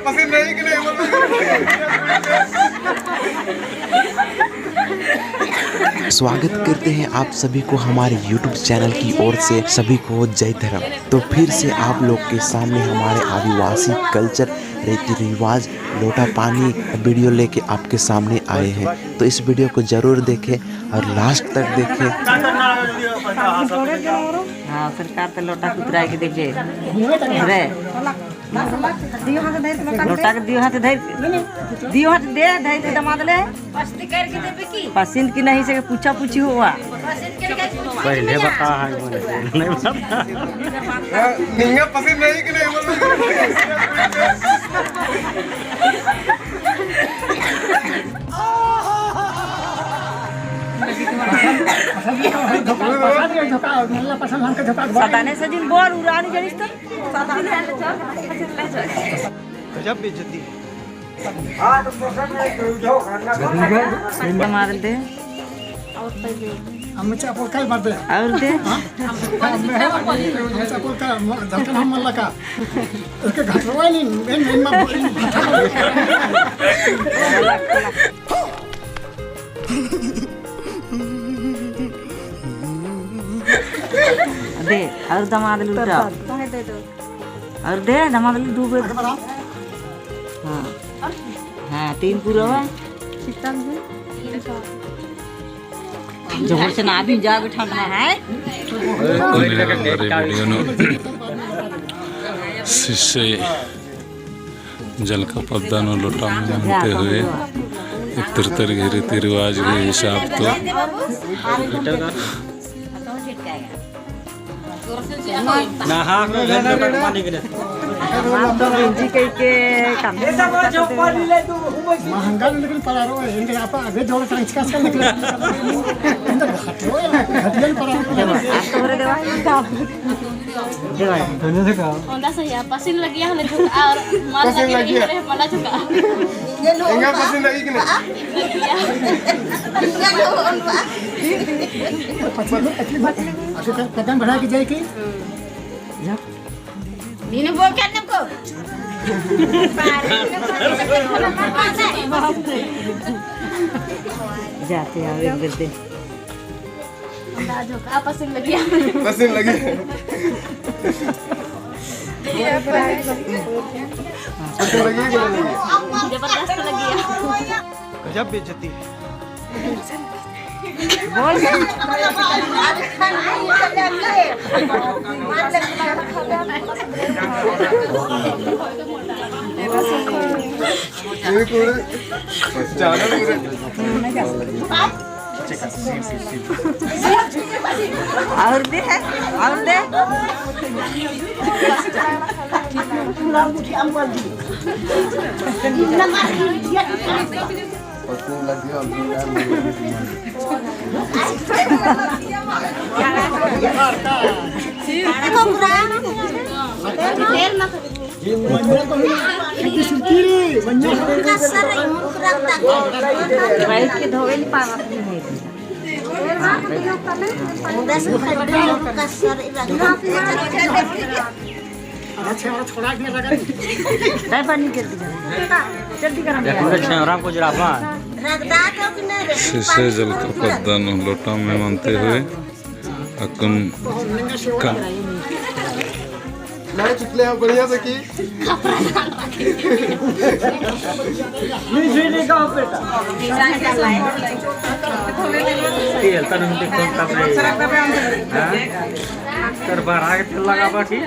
पसंद नहीं कि नहीं स्वागत करते हैं आप सभी को हमारे YouTube चैनल की ओर से। सभी को जय धर्म। तो फिर से आप लोग के सामने हमारे आदिवासी कल्चर, रीति रिवाज, लोटा पानी वीडियो लेके आपके सामने आए हैं। तो इस वीडियो को जरूर देखें और लास्ट तक देखें। हाँ, सरकार तो लोटा कुतरा के देखे लोटा के दियो हाथ दे धैर के दमा दले पसंद की नहीं से पूछा पूछी हुआ पहले बता है नहीं बता निंगा पसंद नहीं कि नहीं सताने से जिन बोल उड़ानी जनिस तो गजब बेइज्जती मार दे हम चापोल का मार दे और दे चापोल का धमकन हम मल्ला का इसके घटरवा नहीं मैं दे और दमाद लूटा और दे दमाद लू डूबे हाँ हाँ 3 पूरा जोर से ना भी जा बैठा है शिष्य जल का पद्दा न लोटा में मानते हुए इतर के रीति रिवाज के हिसाब तो नहा पानी के महंगा लेकिन पड़ा रो इंदे आप आगे जोड़ कर इसका निकले इंदे घटरो घटियल पड़ा दोनों से का onda saya pasin lagi ya hanya juga malah lagi malah juga निंगा पसंद नहीं कि नहीं आगे कदम बढ़ा के जाए की ini bukan aku जाते हैं एक करते onda juga pasin lagi ya पसंद लगी पसंद लगी कि नहीं dapat rasa lagi ya गजब बेइज्जती बोल ये कोड़े जाना पूरे और दे पसंद लगी और राइट के धोवे नहीं पावा अच्छा छोड़ा के लगा दाई पानी कर दी जल्दी करा राम को जरा शिष्य जल का पद्दा न लोटा में मानते हुए अकन का नहीं चिकले हैं बढ़िया से की नहीं का बेटा तेल तन हम देख कौन तब नहीं कर बाहर आके तेल लगा बाकी